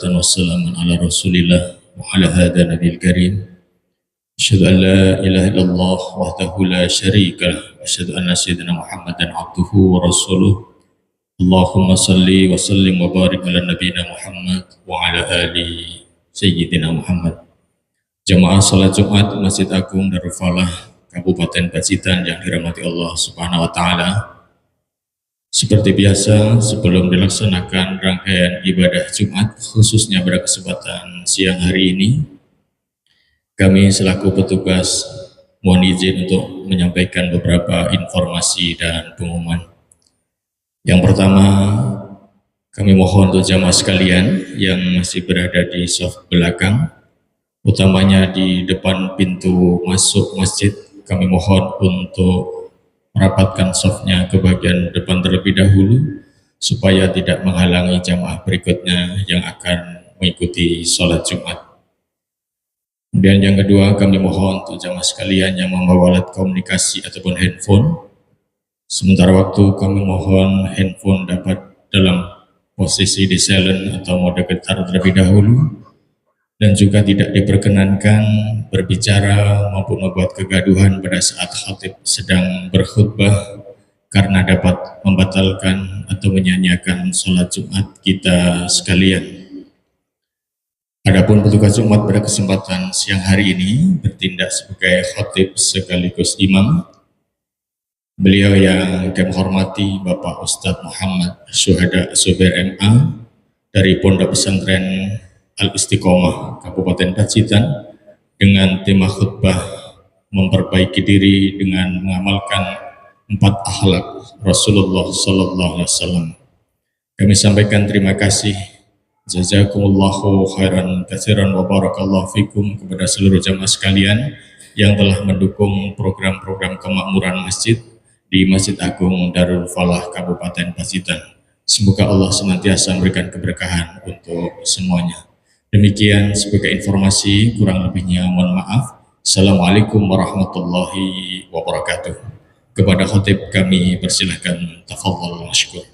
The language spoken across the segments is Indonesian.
wassalatan wassalamun ala rasulillah wa ala hadha nabil karim. Asyhadu an la ilaha illallah wahdahu la syarika lah wa asyhadu anna sayyidina Muhammadan abduhu wa rasuluh. Allahumma salli wa sallim wa barik ala nabiyina Muhammad wa ala ali sayyidina Muhammad. Jamaah salat Jumat Masjid Agung Darul Falah Kabupaten Pacitan yang dirahmati Allah Subhanahu wa taala. Seperti biasa, sebelum dilaksanakan rangkaian ibadah Jumat, khususnya pada kesempatan siang hari ini, kami selaku petugas mohon izin untuk menyampaikan beberapa informasi dan pengumuman. Yang pertama, kami mohon untuk jamaah sekalian yang masih berada di saf belakang, utamanya di depan pintu masuk masjid, kami mohon untuk merapatkan safnya ke bagian depan terlebih dahulu supaya tidak menghalangi jamaah berikutnya yang akan mengikuti sholat Jumat. Kemudian yang kedua, kami mohon untuk jamaah sekalian yang membawa alat komunikasi ataupun handphone, sementara waktu kami mohon handphone dapat dalam posisi di silent atau mode getar terlebih dahulu, dan juga tidak diperkenankan berbicara maupun membuat kegaduhan pada saat khatib sedang berkhutbah karena dapat membatalkan atau menyanyiakan sholat Jumat kita sekalian. Adapun petugas Jumat pada kesempatan siang hari ini bertindak sebagai khatib sekaligus imam. Beliau yang kami hormati Bapak Ustadz Muhammad Syuhada Zubair MA dari Pondok Pesantren Al-Istiqomah Kabupaten Pacitan dengan tema khutbah memperbaiki diri dengan mengamalkan 4 akhlak Rasulullah Sallallahu Alaihi Wasallam. Kami sampaikan terima kasih, jazakumullahu khairan katsiran wa barakallahu fikum kepada seluruh jamaah sekalian yang telah mendukung program-program kemakmuran masjid di Masjid Agung Darul Falah Kabupaten Pacitan. Semoga Allah senantiasa memberikan keberkahan untuk semuanya. Demikian sebagai informasi, kurang lebihnya mohon maaf. Assalamualaikum warahmatullahi wabarakatuh. Kepada khatib kami persilahkan, tafadhal masykur.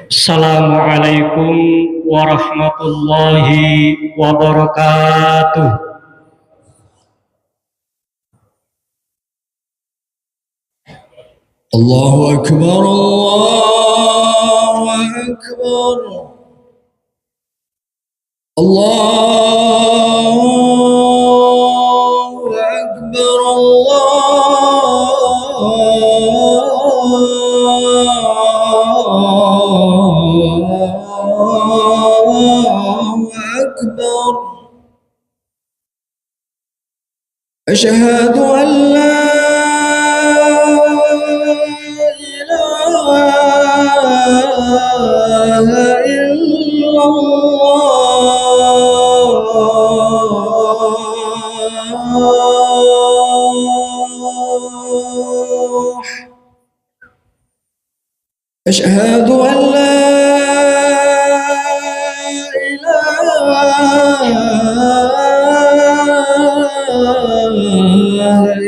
Assalamualaikum warahmatullahi wabarakatuh. Allahu Akbar, Allahu Akbar, Allahu Akbar, Allahu Akbar. Asyhadu an la ilaha illallah. Asyhadu an la ilaha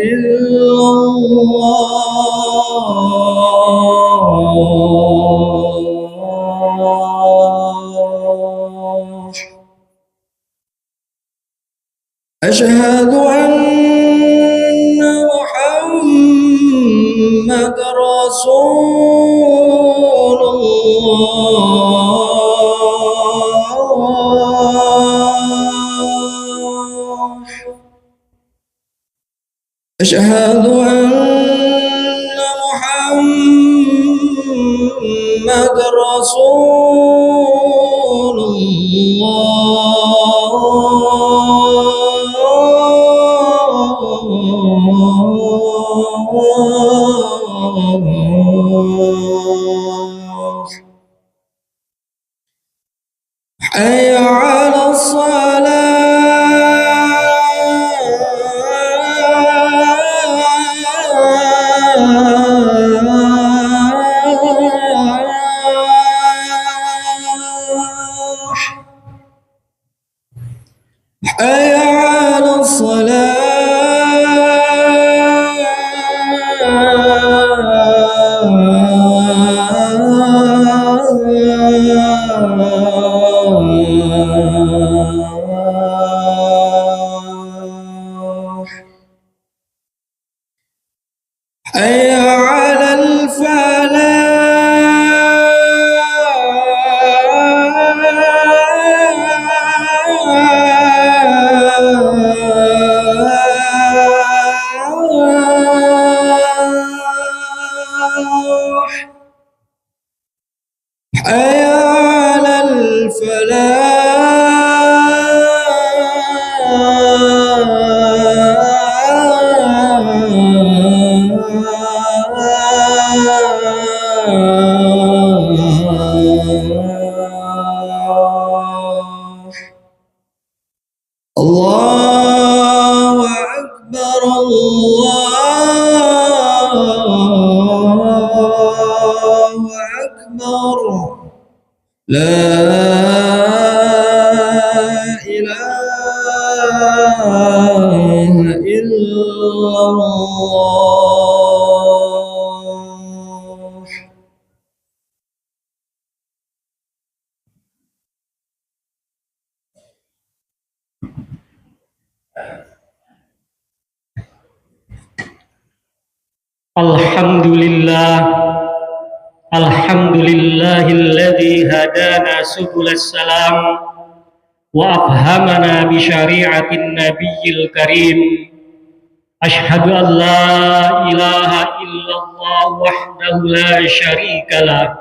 illallah. Asyhadu anna Muhammadar Rasulullah. Asyhadu anna Muhammadar Rasulullah. Hayya 'alas salat. حي على الفلاح حي على الفلاح الله أكبر الله أكبر لا إله إلا الله. Alhamdulillah, alhamdulillahilladzi hadana subulas salam wa afhamana bi syari'atin nabiyil karim. Ashhadu an la ilaha illallah wahdahu la syarikalah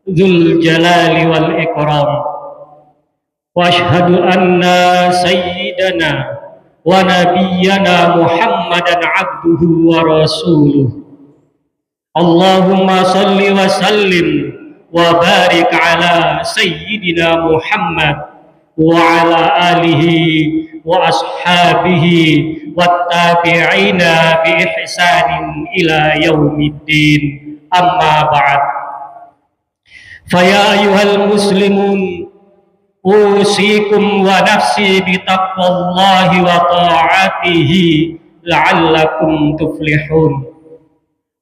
dzul jalali wal ikram. Wa ashhadu anna sayyidana wa nabiyyana Muhammadan abduhu wa rasuluh. Allahumma salli wa sallim wa barik ala sayyidina Muhammad wa ala alihi wa ashabihi wa tabi'ina bi ihsanin ila yaumiddin, amma ba'd. Faya ayyuhal muslimun, usikum wa nafsi bitaqwallahi wa ta'atihi la'allakum tuflihun.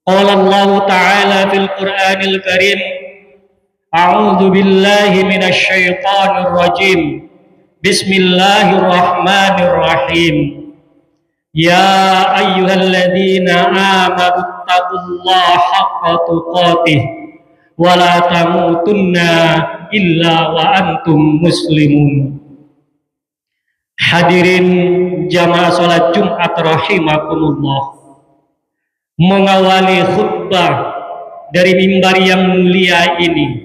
Qala Allah Ta'ala fil Qur'anil Karim, a'udzu billahi minasy syaithanir rajim. Bismillahirrahmanirrahim. Ya ayyuhalladzina amanu taqullaha haqqa tuqatih wa la tamutunna illa wa antum muslimun. Hadirin jamaah salat Jumat rahimakumullah. Mengawali khutbah dari mimbar yang mulia ini,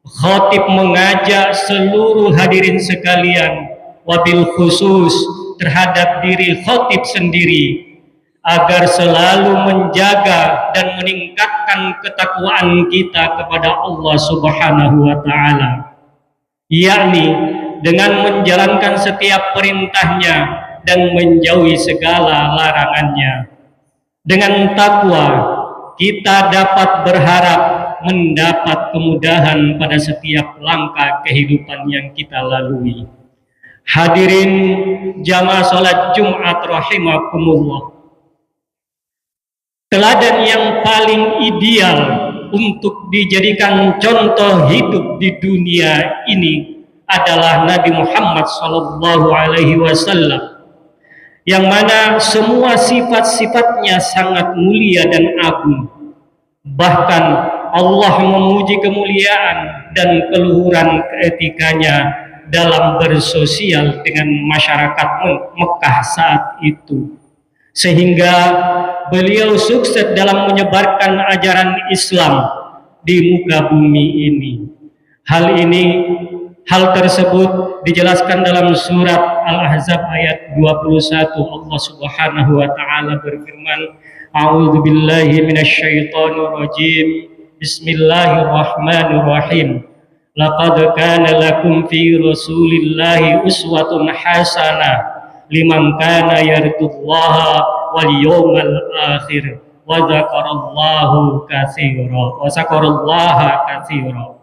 khatib mengajak seluruh hadirin sekalian, wabil khusus terhadap diri khatib sendiri, agar selalu menjaga dan meningkatkan ketakwaan kita kepada Allah Subhanahu wa Ta'ala, yakni dengan menjalankan setiap perintahnya dan menjauhi segala larangannya. Dengan takwa kita dapat berharap mendapat kemudahan pada setiap langkah kehidupan yang kita lalui. Hadirin jamaah salat Jumat rahimakumullah. Teladan yang paling ideal untuk dijadikan contoh hidup di dunia ini adalah Nabi Muhammad SAW, yang mana semua sifat-sifatnya sangat mulia dan agung. Bahkan Allah memuji kemuliaan dan keluhuran keetikanya dalam bersosial dengan masyarakat Mekah saat itu, sehingga beliau sukses dalam menyebarkan ajaran Islam di muka bumi ini. Hal tersebut dijelaskan dalam surat Al-Ahzab ayat 21. Allah Subhanahu wa Ta'ala berfirman, A'udzu billahi minasyaitonir rajim. Bismillahirrahmanirrahim. Laqad kana lakum fi Rasulillahi uswatun hasanah liman kana yarjullaha wal yawmal akhir wa dzakarallaha katsira.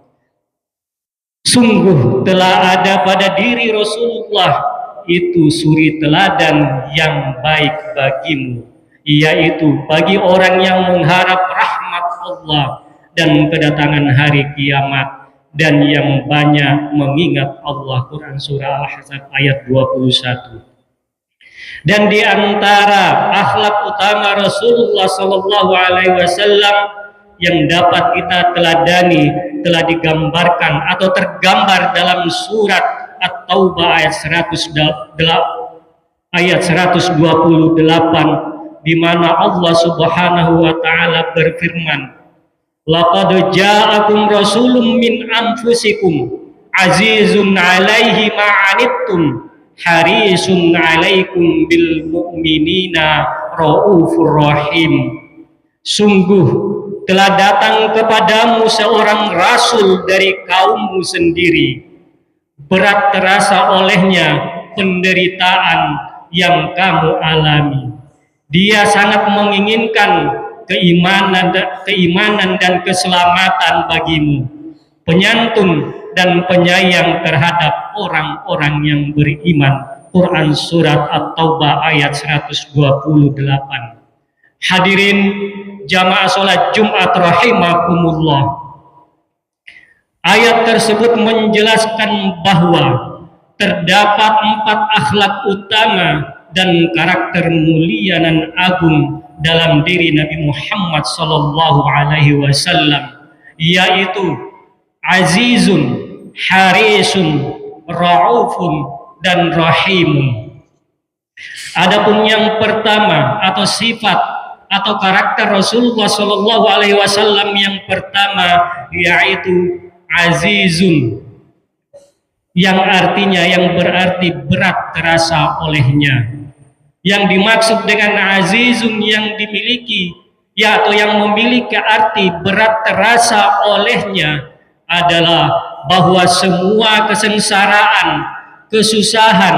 Sungguh telah ada pada diri Rasulullah itu suri teladan yang baik bagimu, yaitu bagi orang yang mengharap rahmat Allah dan kedatangan hari kiamat, dan yang banyak mengingat Allah. Quran surah Al-Ahzab ayat 21. Dan di antara akhlak utama Rasulullah Sallallahu Alaihi Wasallam yang dapat kita teladani telah digambarkan atau tergambar dalam surat At-Taubah ayat 128, di mana Allah Subhanahu wa taala berfirman, "Laqad ja'akum rasulun min anfusikum azizun 'alaihi ma 'anittum harisun 'alaikum bil mu'minina raufur rahim." Sungguh telah datang kepadamu seorang rasul dari kaummu sendiri, berat terasa olehnya penderitaan yang kamu alami. Dia sangat menginginkan keimanan dan keselamatan bagimu, penyantun dan penyayang terhadap orang-orang yang beriman. Quran surat At-Taubah ayat 128. Hadirin jamaah sholat Jumat rahimakumullah. Ayat tersebut menjelaskan bahwa terdapat 4 akhlak utama dan karakter mulia dan agung dalam diri Nabi Muhammad sallallahu alaihi wasallam, yaitu azizun, harisun, raufun, dan rahimun. Adapun yang pertama atau sifat atau karakter Rasulullah sallallahu alaihi wasallam yang pertama yaitu azizun, yang artinya yang berarti berat terasa olehnya. Yang dimaksud dengan azizun yang dimiliki atau yang memiliki arti berat terasa olehnya adalah bahwa semua kesengsaraan, kesusahan,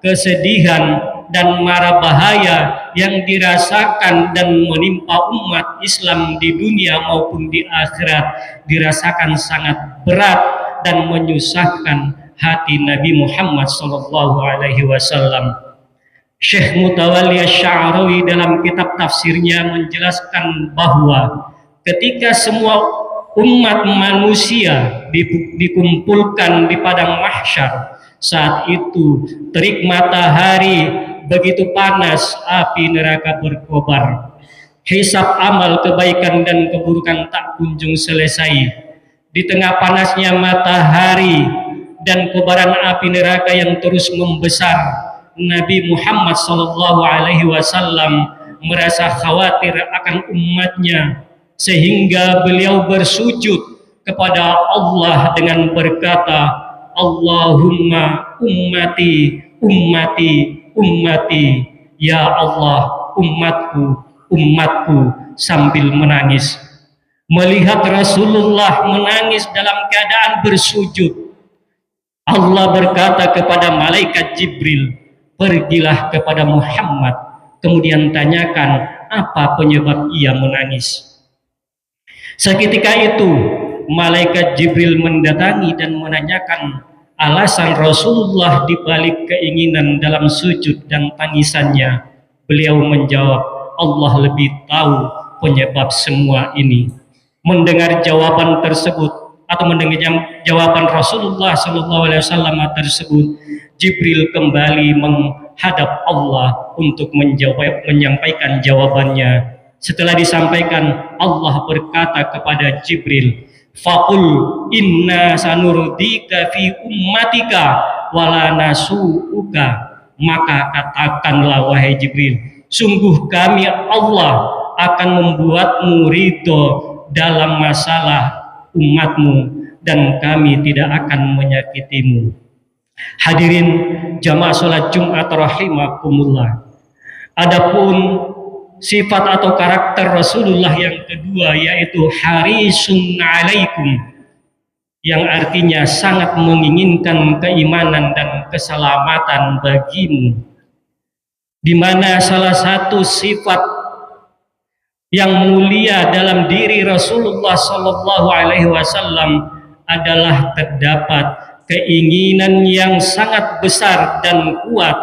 kesedihan, dan mara bahaya yang dirasakan dan menimpa umat Islam di dunia maupun di akhirat dirasakan sangat berat dan menyusahkan hati Nabi Muhammad sallallahu alaihi wasallam. Syekh Mutawalli Asy-Sya'rawi dalam kitab tafsirnya menjelaskan bahwa ketika semua umat manusia dikumpulkan di padang mahsyar, saat itu terik matahari begitu panas, api neraka berkobar. Hisab amal kebaikan dan keburukan tak kunjung selesai. Di tengah panasnya matahari dan kobaran api neraka yang terus membesar, Nabi Muhammad sallallahu alaihi wasallam merasa khawatir akan umatnya, sehingga beliau bersujud kepada Allah dengan berkata, "Allahumma ummati, ummati, ummati, ya Allah, umatku, umatku," sambil menangis. Melihat Rasulullah menangis dalam keadaan bersujud, Allah berkata kepada malaikat Jibril, "Pergilah kepada Muhammad, kemudian tanyakan apa penyebab ia menangis." Seketika itu malaikat Jibril mendatangi dan menanyakan alasan Rasulullah di balik keinginan dalam sujud dan tangisannya. Beliau menjawab, "Allah lebih tahu penyebab semua ini." Mendengar jawaban tersebut atau mendengar jawaban Rasulullah SAW tersebut, Jibril kembali menghadap Allah untuk menyampaikan jawabannya. Setelah disampaikan, Allah berkata kepada Jibril, "Faqul inna sanurdika fi ummatika wala nasu'uka." Maka katakanlah wahai Jibril, sungguh kami Allah akan membuatmu ridho dalam masalah umatmu dan kami tidak akan menyakitimu. Hadirin jamaah sholat Jumat rahimakumullah. Adapun sifat atau karakter Rasulullah yang kedua yaitu harisun alaikum, yang artinya sangat menginginkan keimanan dan keselamatan bagimu, di mana salah satu sifat yang mulia dalam diri Rasulullah sallallahu alaihi wasallam adalah terdapat keinginan yang sangat besar dan kuat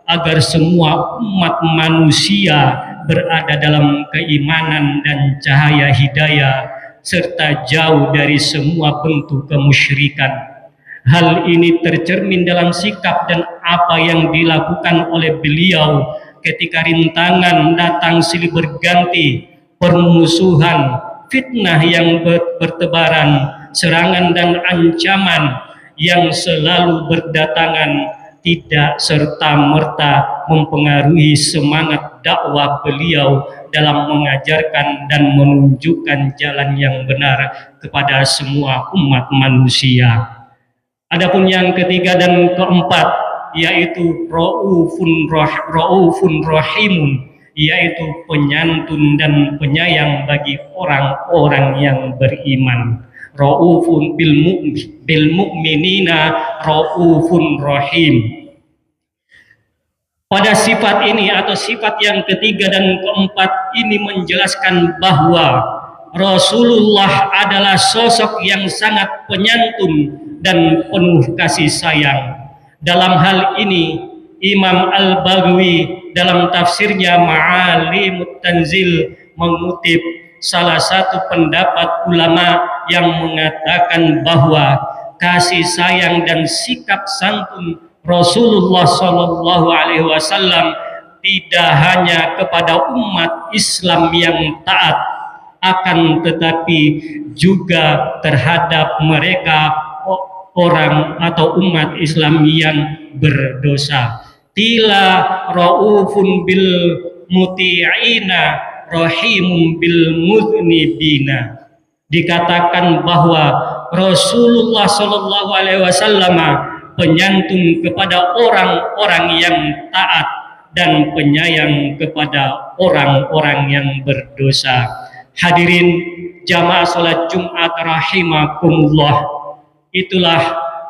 agar semua umat manusia berada dalam keimanan dan cahaya hidayah serta jauh dari semua bentuk kemusyrikan. Hal ini tercermin dalam sikap dan apa yang dilakukan oleh beliau ketika rintangan datang silih berganti, permusuhan, fitnah yang bertebaran, serangan dan ancaman yang selalu berdatangan tidak serta-merta mempengaruhi semangat dakwah beliau dalam mengajarkan dan menunjukkan jalan yang benar kepada semua umat manusia. Adapun yang ketiga dan keempat yaitu raufun rahimun, yaitu penyantun dan penyayang bagi orang-orang yang beriman. Raufun bil mu'minina raufun rahim. Pada sifat ini atau sifat yang ketiga dan keempat ini menjelaskan bahwa Rasulullah adalah sosok yang sangat penyantun dan penuh kasih sayang. Dalam hal ini Imam Al-Baghawi dalam tafsirnya Ma'alimut Tanzil mengutip salah satu pendapat ulama yang mengatakan bahwa kasih sayang dan sikap santun Rasulullah Shallallahu Alaihi Wasallam tidak hanya kepada umat Islam yang taat, akan tetapi juga terhadap mereka orang atau umat Islam yang berdosa. Tila raufun bil muti'ina rahimun bil mudnibina. Dikatakan bahwa Rasulullah Shallallahu Alaihi Wasallam penyantun kepada orang-orang yang taat dan penyayang kepada orang-orang yang berdosa. Hadirin jamaah salat Jumat rahimakumullah, itulah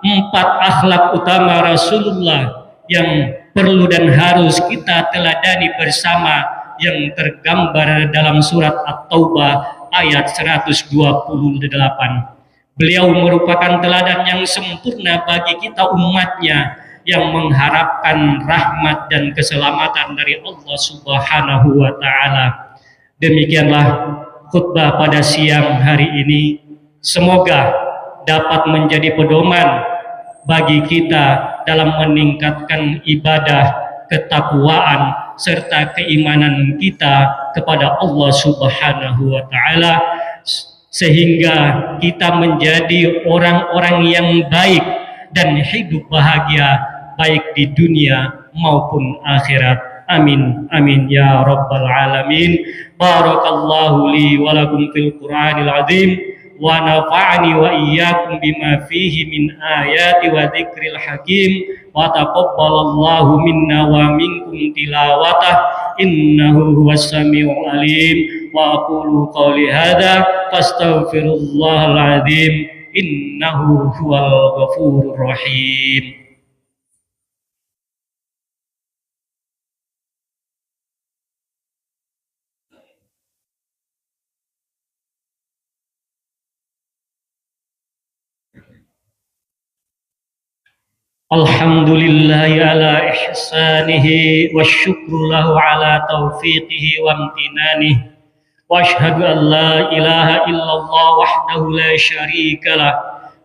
4 akhlak utama Rasulullah yang perlu dan harus kita teladani bersama, yang tergambar dalam surat At-Taubah ayat 128. Beliau merupakan teladan yang sempurna bagi kita umatnya yang mengharapkan rahmat dan keselamatan dari Allah Subhanahu wa Ta'ala. Demikianlah khutbah pada siang hari ini. Semoga dapat menjadi pedoman bagi kita dalam meningkatkan ibadah, ketakwaan, serta keimanan kita kepada Allah Subhanahu wa Ta'ala, sehingga kita menjadi orang-orang yang baik dan hidup bahagia baik di dunia maupun akhirat. Amin amin ya rabbal alamin. Barakallahu li wa lakum fil Qur'anil azim wa nafa'ani wa iyyakum bima fihi min ayati wa dzikril hakim wa taqabbalallahu minna wa minkum tilawatah innahu huwas samiul alim. Wa aqulu qawli hadza fastaghfirullahal azim innahu huwal ghafurur rahim. Alhamdulillahi ala ihsanihi wa syukru lahu ala taufiqihi wa amtinanihi wa ashhadu an la ilaha illallah wahdahu la syarika lah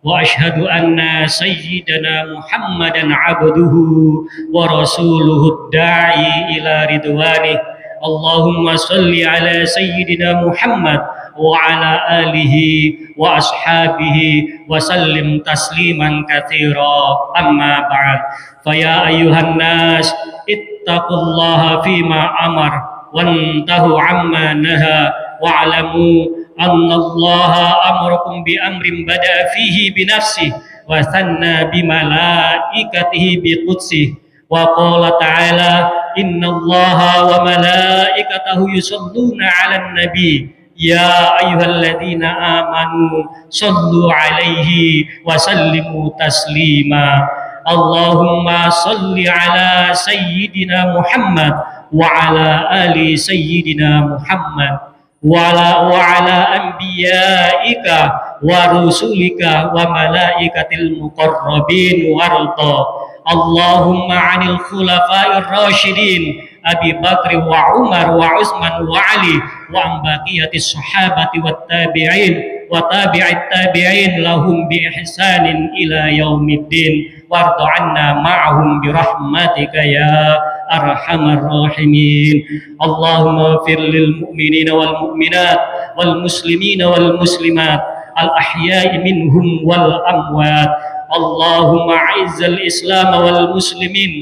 wa ashhadu anna sayyidana Muhammadan abduhu wa rasuluhu da'i ila ridwanih. Allahumma salli ala sayyidina Muhammad wa ala alihi wa ashabihi wa sallim tasliman katsira. Amma ba'd. Fa ya ayyuhan nas ittaqullaha fima amar wantahu amma naha wa'lamu anna Allaha amarakum bi amrin bada fihi bi nafsihi wa thanna bi malaikatihi bi qudsihi wa qala ta'ala inna Allaha wa malaikatahu yusalluna 'alan nabi ya ayyuhalladzina amanu sallu 'alaihi wa sallimu taslima. Allahumma salli ala sayyidina Muhammad wa ala ali sayyidina Muhammad wa ala anbiyaika wa rusulika wa malaikatil muqarrabin warda. Allahumma 'anil khulafa'ir rasyidin Abi Bakr wa Umar wa Utsman wa Ali wa an baqiyatis sahabati wat tabi'in وتابع التابعين لهم بإحسان إلى يوم الدين وارض عنا معهم برحمتك يا أرحم الراحمين. اللهم اغفر للمؤمنين والمؤمنات والمسلمين والمسلمات الأحياء منهم والأموات. اللهم أعز الإسلام والمسلمين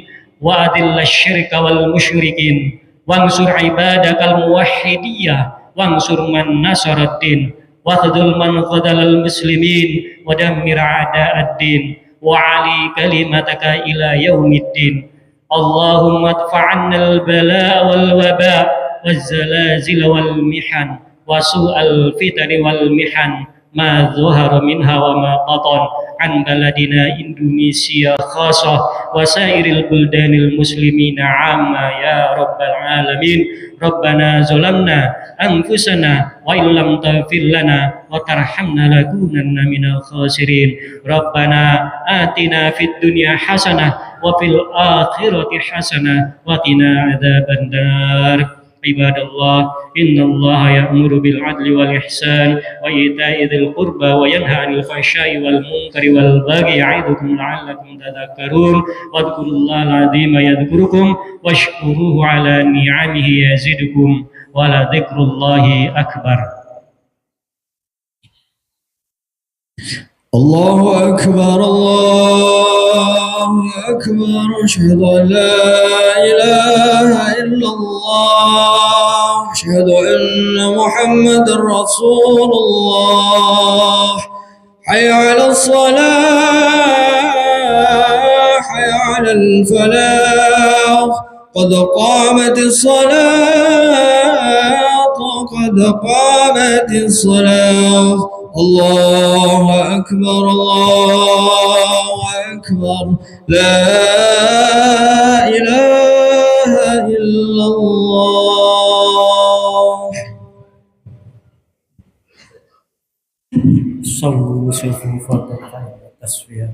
وأذل الشرك والمشركين وانصر عبادك الموحدين وانصر من نصر الدين واخذل من خذل المسلمين ودمر أعداء الدين وعلي كلمتك إلى يوم الدين. اللهم ادفع عنا البلاء والوباء والزلازل والمحن وسوء الفتن والمحن ما ظهر منها وما بطن عن بلدنا إندونيسيا خاصة وسائر البلدان المسلمين عامة يا رب العالمين. ربنا ظلمنا أنفسنا وإن لم تغفر لنا وترحمنا لنكونن من الخاسرين. ربنا آتنا في الدنيا حسنة وفي الآخرة حسنة وقنا عذاب النار. عباد الله إن الله يأمر بالعدل والإحسان وإيتاء ذي القربى وينهى عن الفحشاء والمنكر والبغي يعظكم لعلكم تذكرون. واذكروا الله العظيم يذكركم واشكروه على نعمه يزدكم ولذكر الله أكبر. الله أكبر الله أكبر أشهد أن لا إله إلا الله أشهد أن محمد رسول الله. حي على الصلاة حي على الفلاح قد قامت الصلاة قد قامت الصلاة. الله أكبر الله أكبر لا إله إلا الله. صلوا صفوفكم التسوية.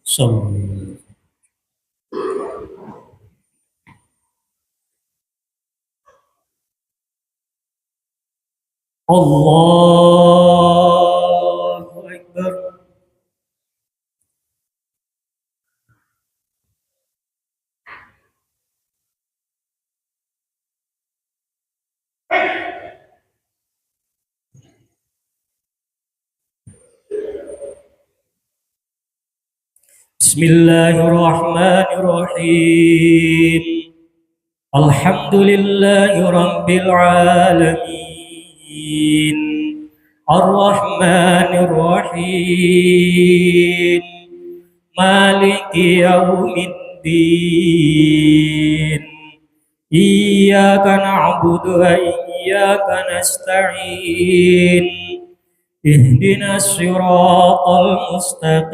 صلوا. الله أكبر. بسم الله الرحمن الرحيم. الحمد لله رب العالمين الرحمن الرحيم مالك يوم الدين إياك نعبد وإياك نستعين اهدنا الصراط المستقيم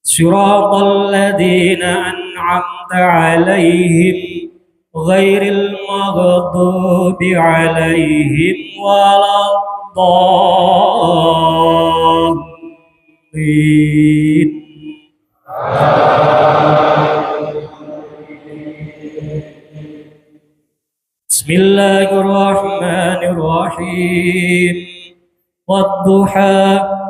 صراط الذين أنعمت عليهم غير المغضوب عليهم ولا الضالين. بسم الله الرحمن الرحيم. والضحى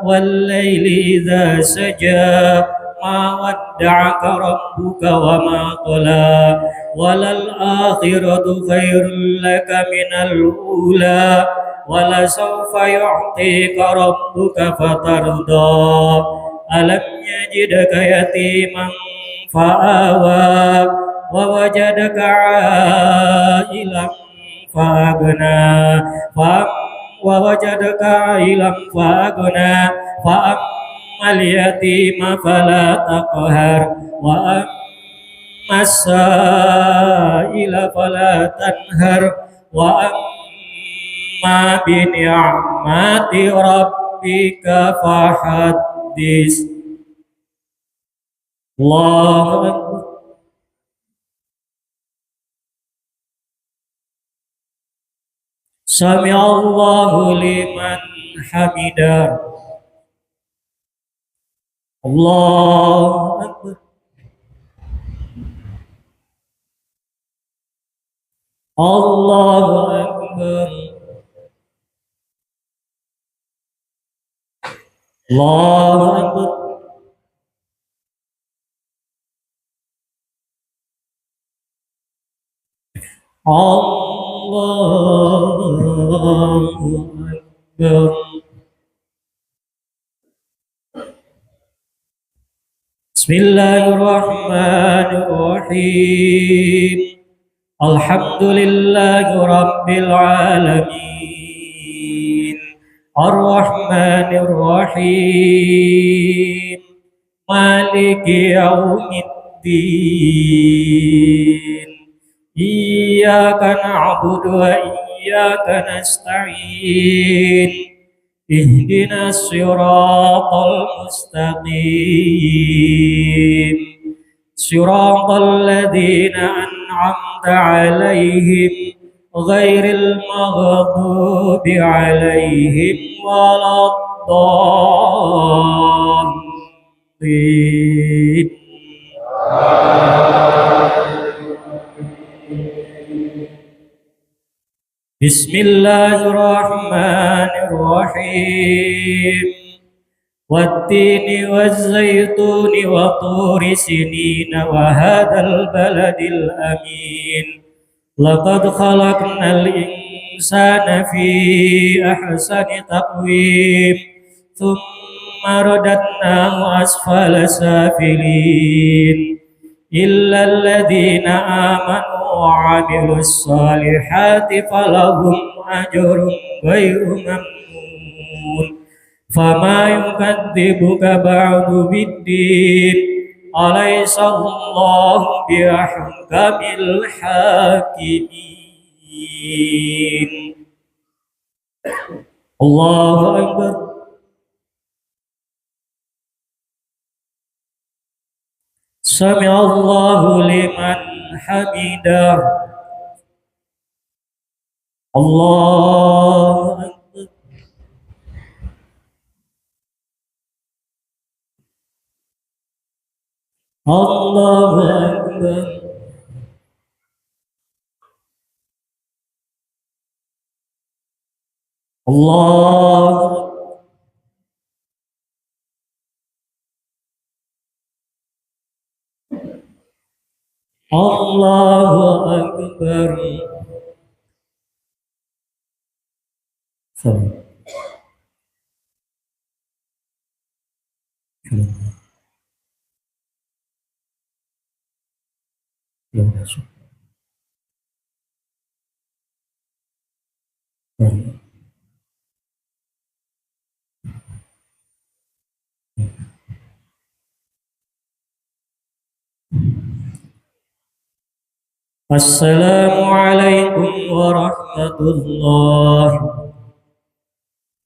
والليل إذا سجى ما ودعك ربك وما قلى وللآخرة خير لك من الأولى ولسوف يعطيك ربك فترضى ألم يجدك يتيما فآوى ووجدك عائلا فأغنى ووجدك عائلا فأغنى فأما اليتيم فلا تقهر وأما السائل فلا تنهر وأما بنعمة ربك فحدث. الله أكبر. سمع الله لمن حمده. Allahu Akbar. Allahu Akbar. Allahu Akbar. Allahu Akbar. Bismillahirrahmanirrahim. Alhamdulillahi Rabbil Alamin. Ar-Rahmanir Rahim. Maliki Yaumiddin. Iyyaka na'budu wa iyyaka nasta'in. Ihdinas siratal mustaqim. Siratal ladzina an'amta 'alaihim ghairil maghdubi 'alaihim waladdallin. Bismillahirrahmanirrahim. Wattini wazzaituni wa turi sinina wa hadzal baladil amin. Laqad khalaqnal insana fi ahsani taqwim. Thumma radadnahu asfala safilin. إلا الذين آمنوا وعملوا الصالحات فلهم أجر غير ممنون. فما يكذبك بعد بالدين أليس الله بأحكم الحاكمين. الله أكبر. Sami Allahu liman hamidah. Allahu Akbar. Allahu Akbar. Allahu Allahu Akbar. Salam. Assalamualaikum warahmatullahi.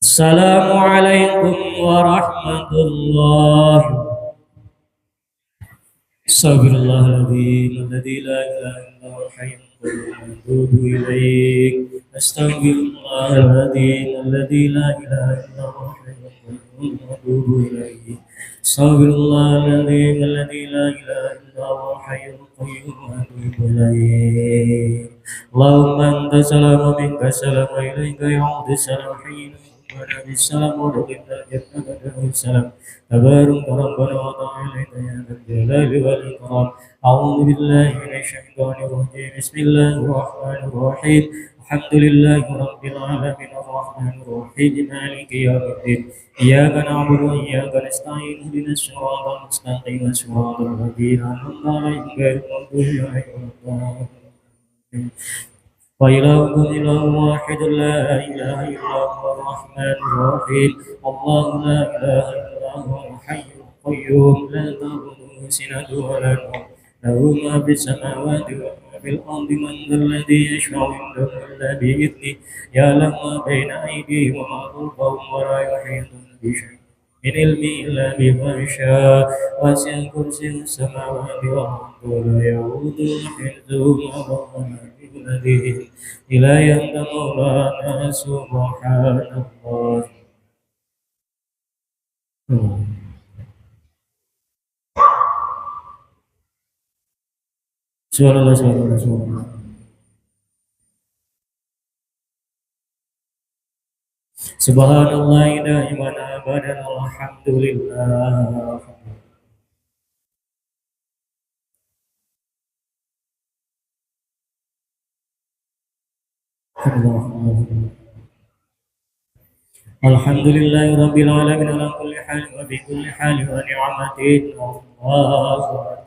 Assalamualaikum warahmatullahi. Astaghfirullahaladzim alladzi la ilaha illa huwal hayyul qayyum wa atubu ilaik. Astaghfirullahaladzim alladzi la ilaha illa huwal hayyul qayyum wa atubu ilaik. Astaghfirullahaladzim alladzi la ilaha illa huwal hayyul qayyum wa atubu ilaik. Allahumma anta salam wa minka salam wa ilaika ya'udu salam hayyun wa nabiyyu salam wa rabbina jannata wa salam. Tabarak rabbana wa ta'ala ya dzal jalali wal ikram. A'udzu billahi minasy syaithanir rajim. Bismillahir rahmanir rahim. Alhamdulillahi rabbil alamin arrahmanir rahim maliki yaumiddin. Iyyaka na'budu wa iyyaka nasta'in ihdinas siratal mustaqim siratal ladzina an'amta 'alaihim ghairil maghdubi 'alaihim waladdallin. Wa ilahukum ilahun wahidun la ilaha illa huwal rahmanir rahim. Allahu la ilaha illa huwal hayyul qayyum la ta'khudhuhu sinatun wa la nawm. Lahu ma fis samawati wa ma fil ardi. Man dhal ladzi yashfa'u 'indahu illa bi idhnihi. Ya'lamu ma bayna aydihim wa ma khalfahum wa la yuhituna bi shay'in min ilmihi illa bima sha'a. Wasi'a kursiyyuhu samawati wal ardi wa la ya'uduhu hifdhuhuma wa huwa al-'aliyyul 'azim. Ila anta maulana subhanallah. Subhanallah, subhanallah, subhanallah. Subhanallah, ila imana abadan, alhamdulillah. Alhamdulillahi rabbil alamin ala kulli hal wa bi kulli hal wa ni'matin. Allahu